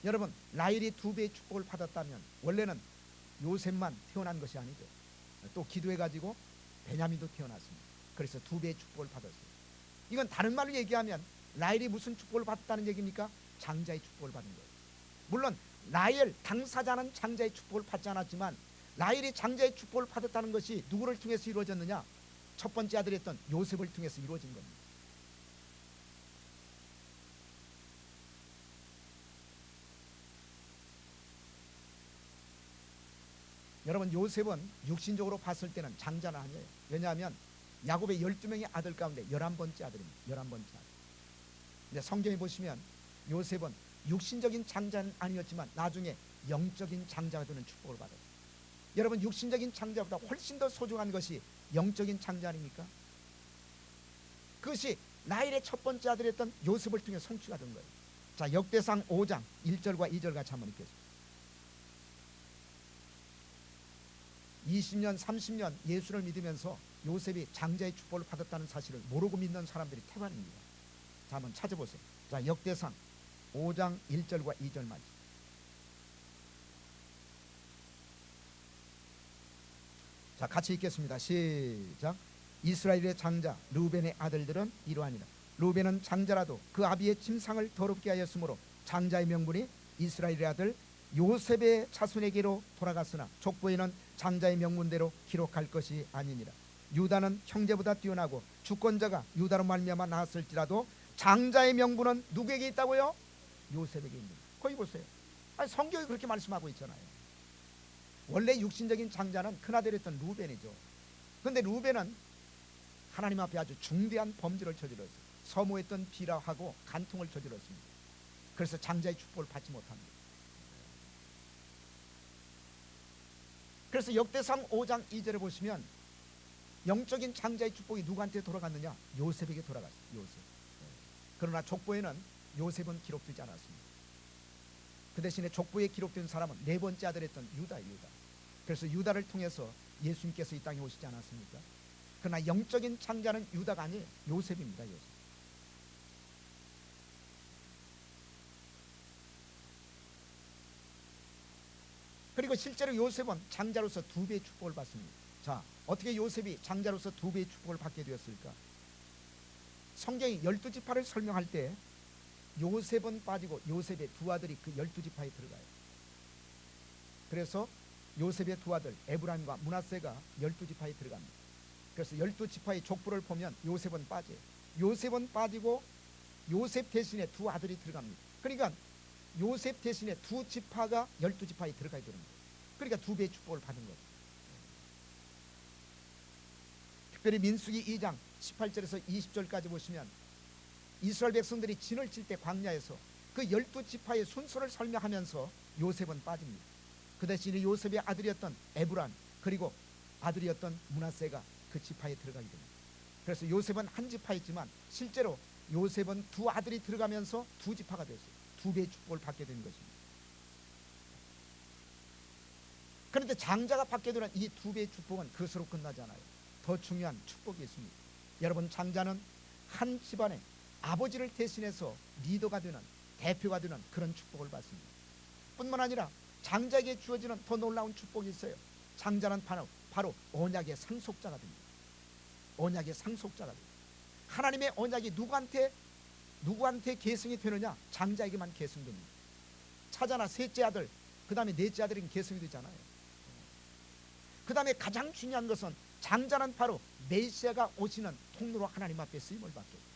[SPEAKER 1] 여러분, 라헬이 2배의 축복을 받았다면 원래는 요셉만 태어난 것이 아니죠. 또 기도해가지고 베냐민도 태어났습니다. 그래서 2배의 축복을 받았어요. 이건 다른 말로 얘기하면 라헬이 무슨 축복을 받았다는 얘기입니까? 장자의 축복을 받은 거예요. 물론 라헬 당사자는 장자의 축복을 받지 않았지만 라헬이 장자의 축복을 받았다는 것이 누구를 통해서 이루어졌느냐? 첫 번째 아들이었던 요셉을 통해서 이루어진 겁니다. 여러분, 요셉은 육신적으로 봤을 때는 장자는 아니에요. 왜냐하면 야곱의 12명의 아들 가운데 11번째 아들입니다. 11번째 아들. 근데 성경에 보시면 요셉은 육신적인 장자는 아니었지만 나중에 영적인 장자가 되는 축복을 받았어요. 여러분, 육신적인 장자보다 훨씬 더 소중한 것이 영적인 장자 아닙니까? 그것이 라헬의 첫 번째 아들이었던 요셉을 통해 성취가 된 거예요. 자, 역대상 5장 1절과 2절 같이 한번 읽겠습니다. 20년 30년 예수를 믿으면서 요셉이 장자의 축복을 받았다는 사실을 모르고 믿는 사람들이 태반입니다. 자, 한번 찾아보세요. 자, 역대상 5장 1절과 2절 말씀. 자, 같이 읽겠습니다. 시작. 이스라엘의 장자 르우벤의 아들들은 이러하니라. 르우벤은 장자라도 그 아비의 침상을 더럽게 하였으므로 장자의 명분이 이스라엘의 아들 요셉의 자손에게로 돌아갔으나 족보에는 장자의 명문대로 기록할 것이 아니니라. 유다는 형제보다 뛰어나고 주권자가 유다로 말미암아 나왔을지라도 장자의 명분은 누구에게 있다고요? 요셉에게 있는. 거기 보세요. 아니, 성경이 그렇게 말씀하고 있잖아요. 원래 육신적인 장자는 큰아들이었던 르우벤이죠. 그런데 르우벤은 하나님 앞에 아주 중대한 범죄를 저질렀어요. 서모했던 비라하고 간통을 저질렀습니다. 그래서 장자의 축복을 받지 못합니다. 그래서 역대상 5장 2절에 보시면 영적인 장자의 축복이 누구한테 돌아갔느냐? 요셉에게 돌아갔어요. 요셉. 그러나 족보에는 요셉은 기록되지 않았습니다. 그 대신에 족보에 기록된 사람은 4번째 아들이었던 유다예요. 유다. 그래서 유다를 통해서 예수님께서 이 땅에 오시지 않았습니까? 그러나 영적인 장자는 유다가 아니에요. 요셉입니다. 요셉. 그리고 실제로 요셉은 장자로서 2배의 축복을 받습니다. 자, 어떻게 요셉이 장자로서 2배의 축복을 받게 되었을까? 성경이 12지파를 설명할 때 요셉은 빠지고 요셉의 2 아들이 그 12지파에 들어가요. 그래서 요셉의 2 아들 에브라임과 므낫세가 12지파에 들어갑니다. 그래서 12지파의 족보를 보면 요셉은 빠져요. 요셉은 빠지고 요셉 대신에 두 아들이 들어갑니다. 그러니까 요셉 대신에 두 지파가 12지파에 들어가야 되는 거예요. 그러니까 두 배의 축복을 받은 거죠. 특별히 민수기 2장 18절에서 20절까지 보시면 이스라엘 백성들이 진을 칠 때 광야에서 그 12지파의 순서를 설명하면서 요셉은 빠집니다. 그 대신에 요셉의 아들이었던 에브란 그리고 아들이었던 므낫세가 그 지파에 들어가게 됩니다. 그래서 요셉은 한 지파였지만 실제로 요셉은 두 아들이 들어가면서 두 지파가 됐어요. 두 배의 축복을 받게 된 것입니다. 그런데 장자가 받게 되는 이 두 배의 축복은 그것으로 끝나지 않아요. 더 중요한 축복이 있습니다. 여러분, 장자는 한 집안의 아버지를 대신해서 리더가 되는, 대표가 되는 그런 축복을 받습니다. 뿐만 아니라 장자에게 주어지는 더 놀라운 축복이 있어요. 장자는 바로 언약의 상속자가 됩니다. 언약의 상속자가 됩니다. 하나님의 언약이 누구한테 계승이 되느냐? 장자에게만 계승됩니다. 차자나 셋째 아들, 그 다음에 넷째 아들에게 계승이 되잖아요. 그 다음에 가장 중요한 것은 장자는 바로 메시아가 오시는 통로로 하나님 앞에 쓰임을 받게 됩니다.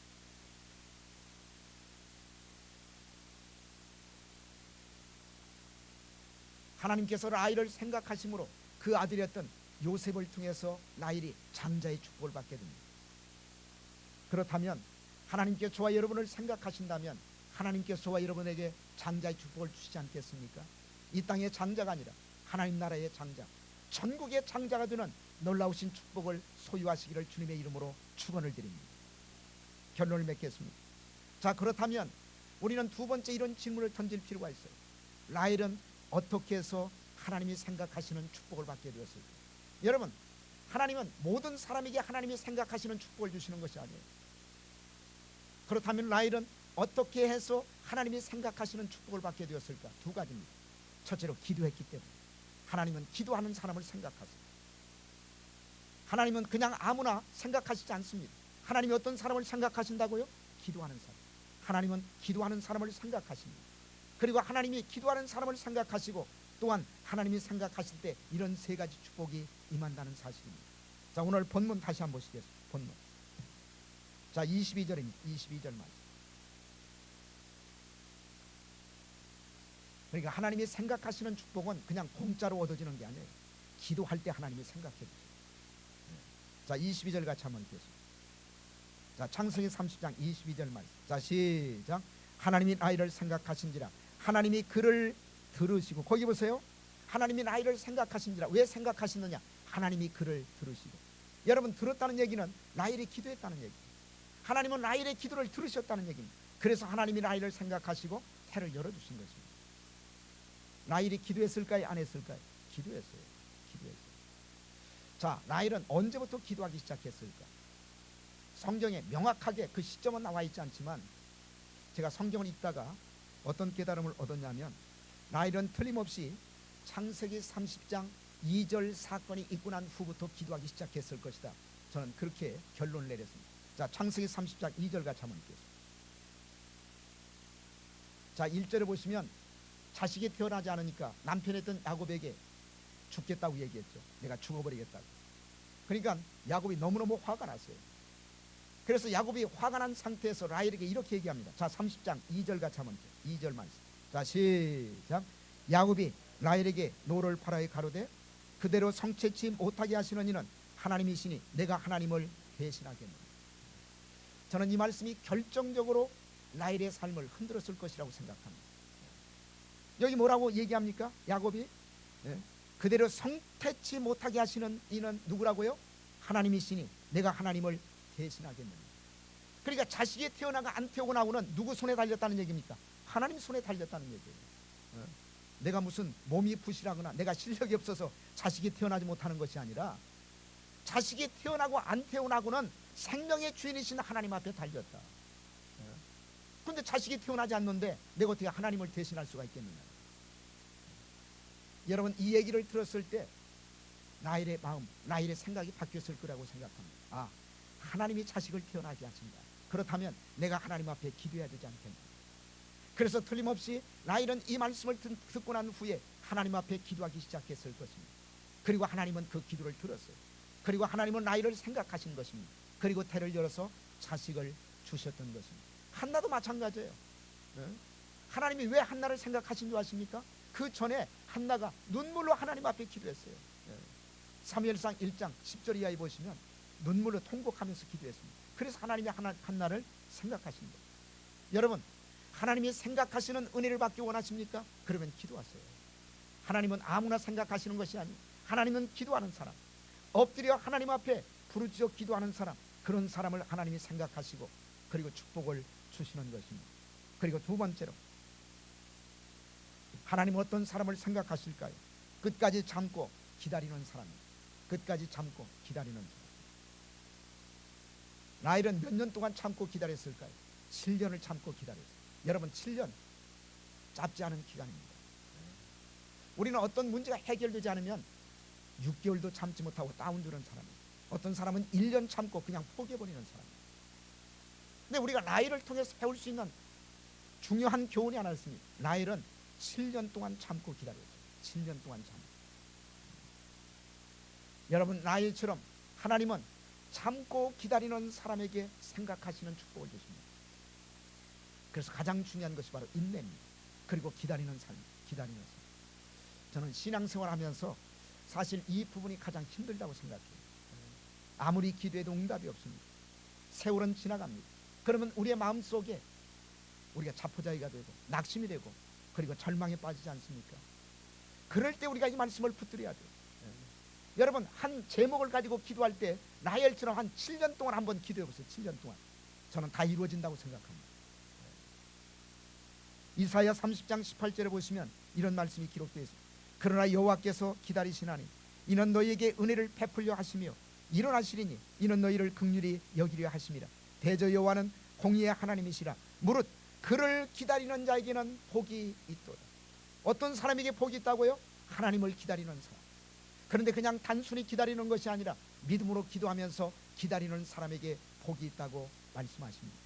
[SPEAKER 1] 하나님께서 라헬을 생각하심으로 그 아들이었던 요셉을 통해서 라헬이 장자의 축복을 받게 됩니다. 그렇다면 하나님께서 저와 여러분을 생각하신다면 하나님께서 저와 여러분에게 장자의 축복을 주시지 않겠습니까? 이 땅의 장자가 아니라 하나님 나라의 장자, 전국의 장자가 되는 놀라우신 축복을 소유하시기를 주님의 이름으로 축원을 드립니다. 결론을 맺겠습니다. 자, 그렇다면 우리는 두 번째 이런 질문을 던질 필요가 있어요. 라헬은 어떻게 해서 하나님이 생각하시는 축복을 받게 되었을까? 여러분, 하나님은 모든 사람에게 하나님이 생각하시는 축복을 주시는 것이 아니에요. 그렇다면 라헬은 어떻게 해서 하나님이 생각하시는 축복을 받게 되었을까? 두 가지입니다. 첫째로 기도했기 때문에. 하나님은 기도하는 사람을 생각하세요. 하나님은 그냥 아무나 생각하시지 않습니다. 하나님이 어떤 사람을 생각하신다고요? 기도하는 사람. 하나님은 기도하는 사람을 생각하십니다. 그리고 하나님이 기도하는 사람을 생각하시고 또한 하나님이 생각하실 때 이런 세 가지 축복이 임한다는 사실입니다. 자, 오늘 본문 다시 한번 보시겠습니다. 본문. 자, 22절입니다. 22절 말씀. 그러니까 하나님이 생각하시는 축복은 그냥 공짜로 얻어지는 게 아니에요. 기도할 때 하나님이 생각해 주세요. 자, 22절 같이 한번 읽겠습니다. 자, 창세기 30장 22절 말씀. 자, 시작. 하나님이 라헬을 생각하신지라 하나님이 그를 들으시고, 거기 보세요. 하나님이 라헬을 생각하신지라. 왜 생각하시느냐? 하나님이 그를 들으시고. 여러분, 들었다는 얘기는 라헬이 기도했다는 얘기입니다. 하나님은 라헬의 기도를 들으셨다는 얘기입니다. 그래서 하나님이 라헬을 생각하시고 태를 열어주신 것입니다. 라헬이 기도했을까요? 안 했을까요? 기도했어요. 기도했어요. 자, 라헬은 언제부터 기도하기 시작했을까? 성경에 명확하게 그 시점은 나와 있지 않지만 제가 성경을 읽다가 어떤 깨달음을 얻었냐면 라헬은 틀림없이 창세기 30장 2절 사건이 있고 난 후부터 기도하기 시작했을 것이다. 저는 그렇게 결론을 내렸습니다. 자, 창세기 30장 2절 같이 한번 읽겠습니다. 자, 1절에 보시면 자식이 태어나지 않으니까 남편이었던 야곱에게 죽겠다고 얘기했죠. 내가 죽어버리겠다고. 그러니까 야곱이 너무너무 화가 났어요. 그래서 야곱이 화가 난 상태에서 라헬에게 이렇게 얘기합니다. 자, 30장 2절 같이 한번 2절 말씀. 자, 시작. 야곱이 라헬에게 노를 바라에 가로되 그대로 성체치 못하게 하시는 이는 하나님이시니 내가 하나님을 대신하겠노라. 저는 이 말씀이 결정적으로 라헬의 삶을 흔들었을 것이라고 생각합니다. 여기 뭐라고 얘기합니까? 야곱이 그대로 성태치 못하게 하시는 이는 누구라고요? 하나님이시니 내가 하나님을 대신하겠느냐. 그러니까 자식이 태어나고 안 태어나고는 누구 손에 달렸다는 얘기입니까? 하나님 손에 달렸다는 얘기예요. 내가 무슨 몸이 부실하거나 내가 실력이 없어서 자식이 태어나지 못하는 것이 아니라 자식이 태어나고 안 태어나고는 생명의 주인이신 하나님 앞에 달렸다. 그런데 자식이 태어나지 않는데 내가 어떻게 하나님을 대신할 수가 있겠느냐. 여러분, 이 얘기를 들었을 때 라헬의 마음, 라헬의 생각이 바뀌었을 거라고 생각합니다. 아, 하나님이 자식을 태어나게 하신다. 그렇다면 내가 하나님 앞에 기도해야 되지 않겠나. 그래서 틀림없이 라헬은 이 말씀을 듣고 난 후에 하나님 앞에 기도하기 시작했을 것입니다. 그리고 하나님은 그 기도를 들었어요. 그리고 하나님은 라헬을 생각하신 것입니다. 그리고 태를 열어서 자식을 주셨던 것입니다. 한나도 마찬가지예요. 예? 하나님이 왜 한나를 생각하신 줄 아십니까? 그 전에 한나가 눈물로 하나님 앞에 기도했어요. 예. 사무엘상 1장 10절 이하에 보시면 눈물로 통곡하면서 기도했습니다. 그래서 하나님이 한나를 생각하신 거예요. 여러분, 하나님이 생각하시는 은혜를 받기 원하십니까? 그러면 기도하세요. 하나님은 아무나 생각하시는 것이 아니에요. 하나님은 기도하는 사람, 엎드려 하나님 앞에 부르짖어 기도하는 사람, 그런 사람을 하나님이 생각하시고 그리고 축복을 주시는 것입니다. 그리고 두 번째로, 하나님은 어떤 사람을 생각하실까요? 끝까지 참고 기다리는 사람입니다. 끝까지 참고 기다리는 사람. 라헬은 몇 년 동안 참고 기다렸을까요? 7년을 참고 기다렸어요. 여러분, 7년 짧지 않은 기간입니다. 우리는 어떤 문제가 해결되지 않으면 6개월도 참지 못하고 다운되는 사람이에요. 어떤 사람은 1년 참고 그냥 포기해버리는 사람이에요. 근데 우리가 라헬을 통해서 배울 수 있는 중요한 교훈이 하나 있습니다. 라헬은 7년 동안 참고 기다렸어요. 7년 동안 참고. 여러분, 라헬처럼 하나님은 참고 기다리는 사람에게 생각하시는 축복을 주십니다. 그래서 가장 중요한 것이 바로 인내입니다. 그리고 기다리는 삶, 기다리는 삶. 저는 신앙생활 하면서 사실 이 부분이 가장 힘들다고 생각해요. 아무리 기도해도 응답이 없습니다. 세월은 지나갑니다. 그러면 우리의 마음속에 우리가 자포자기가 되고 낙심이 되고 그리고 절망에 빠지지 않습니까? 그럴 때 우리가 이 말씀을 붙들어야 돼요. 여러분, 한 제목을 가지고 기도할 때 라헬처럼 한 7년 동안 한번 기도해 보세요. 7년 동안. 저는 다 이루어진다고 생각합니다. 이사야 30장 18절에 보시면 이런 말씀이 기록되어 있습니다. 그러나 여호와께서 기다리시나니 이는 너희에게 은혜를 베풀려 하시며 일어나시리니 이는 너희를 긍휼히 여기려 하심이라. 대저 여호와는 공의의 하나님이시라. 무릇 그를 기다리는 자에게는 복이 있도다. 어떤 사람에게 복이 있다고요? 하나님을 기다리는 사람. 그런데 그냥 단순히 기다리는 것이 아니라 믿음으로 기도하면서 기다리는 사람에게 복이 있다고 말씀하십니다.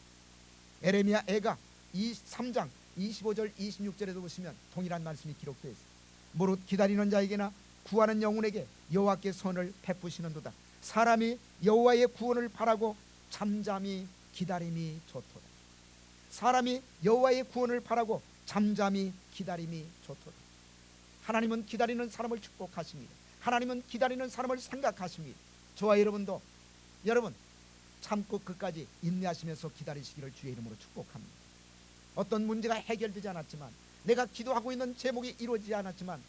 [SPEAKER 1] 에레미야 애가 3장 25절 26절에도 보시면 동일한 말씀이 기록되어 있습니다. 무릇 기다리는 자에게나 구하는 영혼에게 여호와께 선을 베푸시는도다. 사람이 여호와의 구원을 바라고 잠잠히 기다림이 좋도다. 사람이 여호와의 구원을 바라고 잠잠히 기다림이 좋도다. 하나님은 기다리는 사람을 축복하십니다. 하나님은 기다리는 사람을 생각하십니다. 저와 여러분도 여러분 참고 끝까지 인내하시면서 기다리시기를 주의 이름으로 축복합니다. 어떤 문제가 해결되지 않았지만, 내가 기도하고 있는 제목이 이루어지지 않았지만,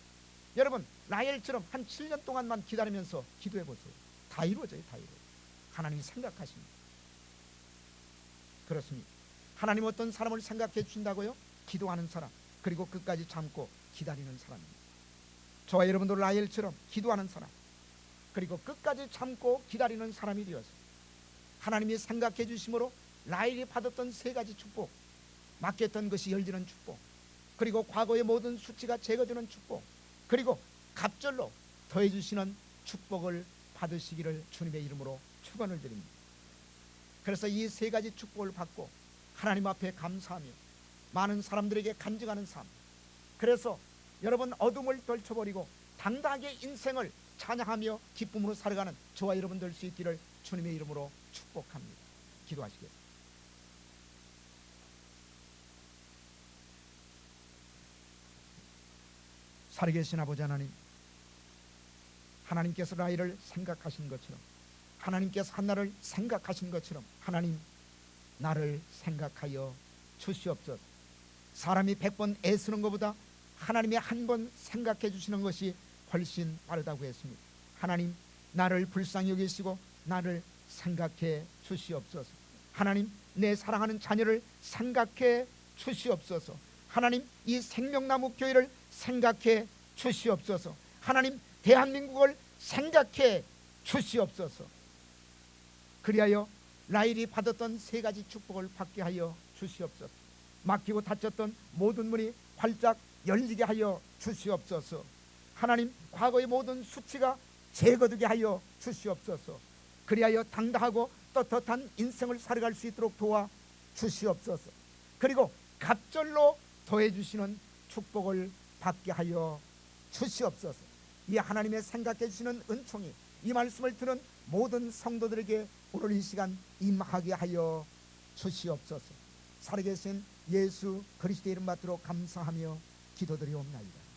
[SPEAKER 1] 여러분 라헬처럼 한 7년 동안만 기다리면서 기도해 보세요. 다 이루어져요. 다 이루어져요. 하나님이 생각하십니다. 그렇습니다. 하나님 어떤 사람을 생각해 주신다고요? 기도하는 사람, 그리고 끝까지 참고 기다리는 사람입니다. 저와 여러분도 라헬처럼 기도하는 사람, 그리고 끝까지 참고 기다리는 사람이 되었어요. 하나님이 생각해 주심으로 라헬이 받았던 세 가지 축복, 맡겼던 것이 열리는 축복, 그리고 과거의 모든 수치가 제거되는 축복, 그리고 갑절로 더해 주시는 축복을 받으시기를 주님의 이름으로 축원을 드립니다. 그래서 이 세 가지 축복을 받고 하나님 앞에 감사하며 많은 사람들에게 간증하는 삶, 그래서 여러분 어둠을 떨쳐버리고 당당하게 인생을 찬양하며 기쁨으로 살아가는 저와 여러분 될 수 있기를 주님의 이름으로 축복합니다. 기도하시겠습니다. 살아계신 아버지 하나님, 하나님께서 라헬을 생각하신 것처럼, 하나님께서 한나를 생각하신 것처럼 하나님 나를 생각하여 주시옵소서. 사람이 100번 애쓰는 것보다 하나님이 한 번 생각해 주시는 것이 훨씬 빠르다고 했습니다. 하나님 나를 불쌍히 여기시고 나를 생각해 주시옵소서. 하나님 내 사랑하는 자녀를 생각해 주시옵소서. 하나님 이 생명나무 교회를 생각해 주시옵소서. 하나님 대한민국을 생각해 주시옵소서. 그리하여 라헬이 받았던 세 가지 축복을 받게 하여 주시옵소서. 막히고 닫혔던 모든 문이 활짝 열리게 하여 주시옵소서. 하나님 과거의 모든 수치가 제거되게 하여 주시옵소서. 그리하여 당당하고 떳떳한 인생을 살아갈 수 있도록 도와 주시옵소서. 그리고 갑절로 더해 주시는 축복을 받게 하여 주시옵소서. 이 하나님의 생각해 주시는 은총이 이 말씀을 들은 모든 성도들에게 오늘 이 시간 임하게 하여 주시옵소서. 살아계신 예수 그리스도의 이름 받들어 감사하며 기도드리옵나이다.